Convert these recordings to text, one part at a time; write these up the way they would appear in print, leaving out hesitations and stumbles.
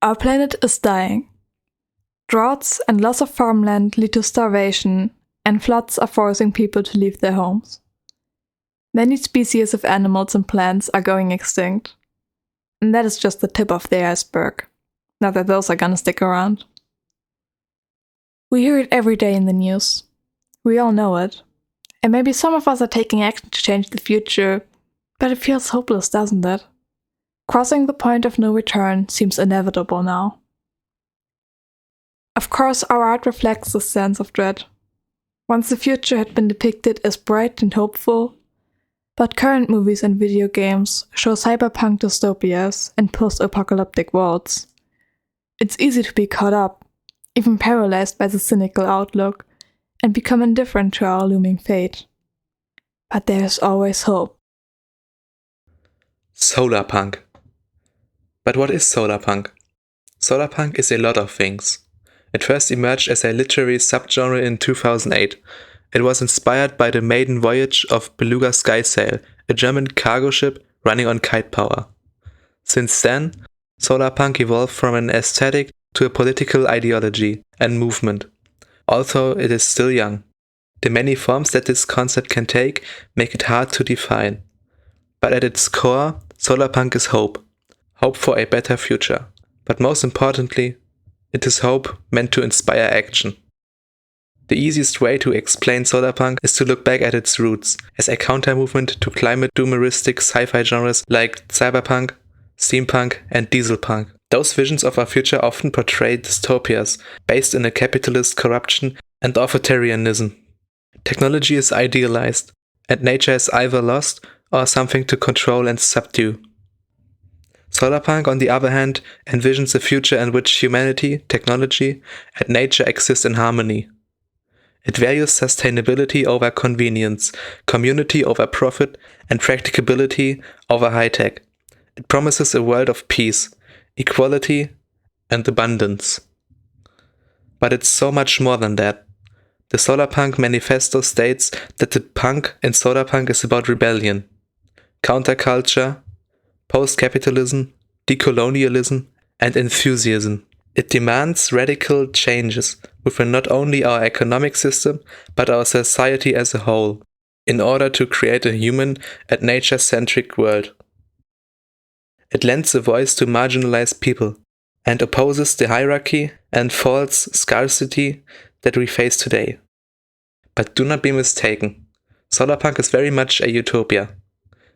Our planet is dying. Droughts and loss of farmland lead to starvation, and floods are forcing people to leave their homes. Many species of animals and plants are going extinct. And that is just the tip of the iceberg. Not that those are gonna stick around. We hear it every day in the news. We all know it. And maybe some of us are taking action to change the future, but it feels hopeless, doesn't it? Crossing the point of no return seems inevitable now. Of course, our art reflects this sense of dread. Once the future had been depicted as bright and hopeful, but current movies and video games show cyberpunk dystopias and post-apocalyptic worlds. It's easy to be caught up, even paralyzed by the cynical outlook, and become indifferent to our looming fate. But there is always hope. Solarpunk. But what is solarpunk? Solarpunk is a lot of things. It first emerged as a literary subgenre in 2008. It was inspired by the maiden voyage of Beluga Skysail, a German cargo ship running on kite power. Since then, solarpunk evolved from an aesthetic to a political ideology and movement, although it is still young. The many forms that this concept can take make it hard to define. But at its core, solarpunk is hope. Hope for a better future. But most importantly, it is hope meant to inspire action. The easiest way to explain solarpunk is to look back at its roots as a counter-movement to climate-doomeristic sci-fi genres like cyberpunk, steampunk, and dieselpunk. Those visions of our future often portray dystopias based in a capitalist corruption and authoritarianism. Technology is idealized, and nature is either lost or something to control and subdue. Solarpunk, on the other hand, envisions a future in which humanity, technology, and nature exist in harmony. It values sustainability over convenience, community over profit, and practicability over high-tech. It promises a world of peace, equality, and abundance. But it's so much more than that. The Solarpunk Manifesto states that the punk in Solarpunk is about rebellion, counterculture, post-capitalism, decolonialism, and enthusiasm. It demands radical changes within not only our economic system, but our society as a whole, in order to create a human and nature-centric world. It lends a voice to marginalized people, and opposes the hierarchy and false scarcity that we face today. But do not be mistaken, Solarpunk is very much a utopia.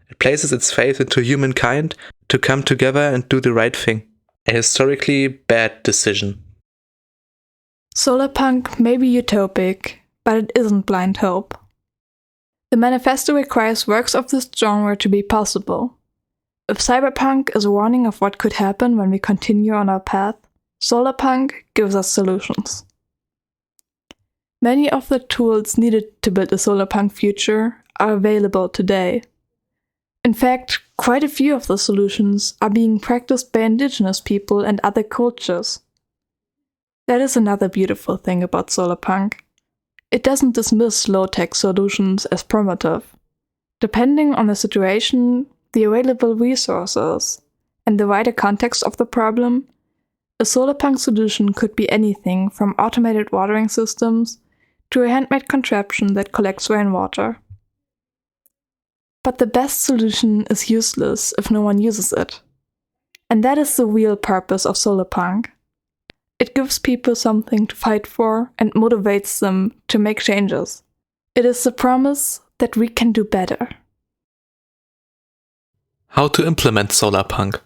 It places its faith into humankind to come together and do the right thing. A historically bad decision. Solarpunk may be utopic, but it isn't blind hope. The manifesto requires works of this genre to be possible. If cyberpunk is a warning of what could happen when we continue on our path, solarpunk gives us solutions. Many of the tools needed to build a solarpunk future are available today. In fact, quite a few of the solutions are being practiced by indigenous people and other cultures. That is another beautiful thing about solarpunk. It doesn't dismiss low-tech solutions as primitive. Depending on the situation, the available resources, and the wider context of the problem, a solarpunk solution could be anything from automated watering systems to a handmade contraption that collects rainwater. But the best solution is useless if no one uses it. And that is the real purpose of solarpunk. It gives people something to fight for and motivates them to make changes. It is the promise that we can do better. How to implement solarpunk?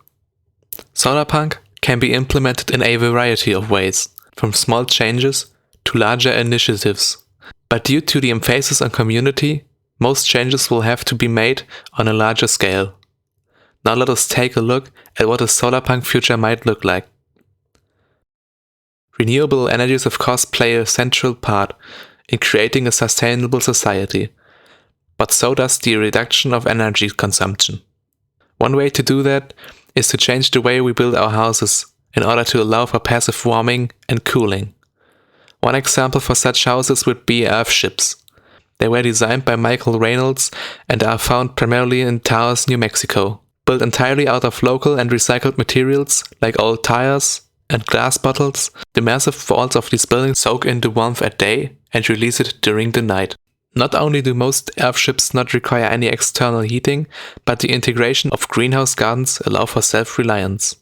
Solarpunk can be implemented in a variety of ways, from small changes to larger initiatives. But due to the emphasis on community, most changes will have to be made on a larger scale. Now let us take a look at what a solarpunk future might look like. Renewable energies of course play a central part in creating a sustainable society, but so does the reduction of energy consumption. One way to do that is to change the way we build our houses in order to allow for passive warming and cooling. One example for such houses would be earthships. They were designed by Michael Reynolds and are found primarily in Taos, New Mexico. Built entirely out of local and recycled materials like old tires, and glass bottles, the massive walls of these buildings soak in the warmth at day and release it during the night. Not only do most airships not require any external heating, but the integration of greenhouse gardens allow for self-reliance.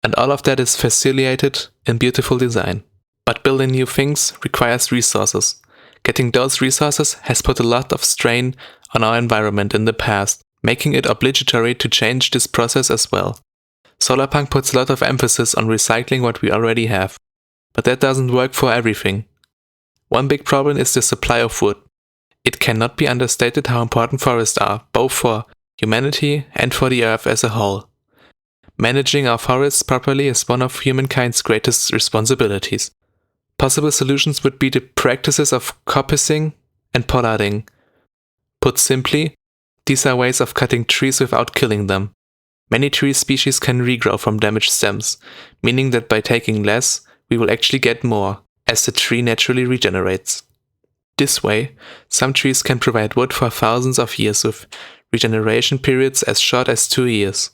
And all of that is facilitated in beautiful design. But building new things requires resources. Getting those resources has put a lot of strain on our environment in the past, making it obligatory to change this process as well. Solarpunk puts a lot of emphasis on recycling what we already have. But that doesn't work for everything. One big problem is the supply of wood. It cannot be understated how important forests are, both for humanity and for the earth as a whole. Managing our forests properly is one of humankind's greatest responsibilities. Possible solutions would be the practices of coppicing and pollarding. Put simply, these are ways of cutting trees without killing them. Many tree species can regrow from damaged stems, meaning that by taking less, we will actually get more, as the tree naturally regenerates. This way, some trees can provide wood for thousands of years with regeneration periods as short as 2 years.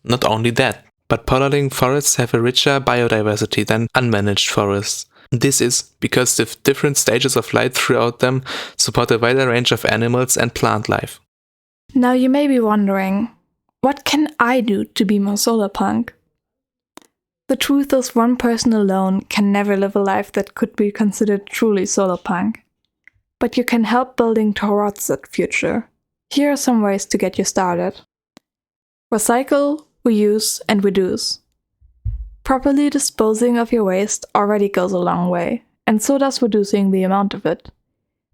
Not only that, but pollarding forests have a richer biodiversity than unmanaged forests. This is because the different stages of light throughout them support a wider range of animals and plant life. Now you may be wondering, what can I do to be more solarpunk? The truth is, one person alone can never live a life that could be considered truly solarpunk. But you can help building towards that future. Here are some ways to get you started. Recycle, reuse, and reduce. Properly disposing of your waste already goes a long way, and so does reducing the amount of it.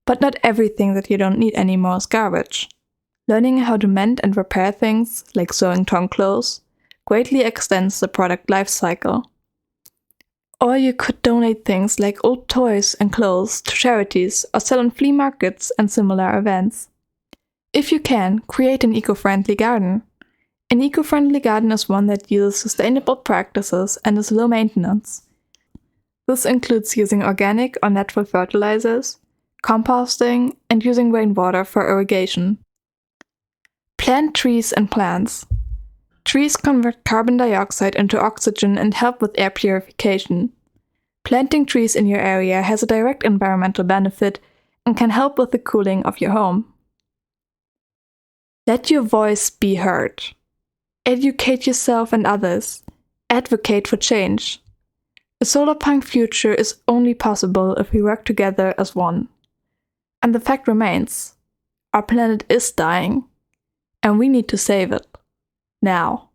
But not everything that you don't need anymore is garbage. Learning how to mend and repair things, like sewing torn clothes, greatly extends the product life cycle. Or you could donate things like old toys and clothes to charities or sell on flea markets and similar events. If you can, create an eco-friendly garden. An eco-friendly garden is one that uses sustainable practices and is low maintenance. This includes using organic or natural fertilizers, composting, and using rainwater for irrigation. Plant trees and plants. Trees convert carbon dioxide into oxygen and help with air purification. Planting trees in your area has a direct environmental benefit and can help with the cooling of your home. Let your voice be heard. Educate yourself and others. Advocate for change. A solarpunk future is only possible if we work together as one. And the fact remains, our planet is dying, and we need to save it. Now.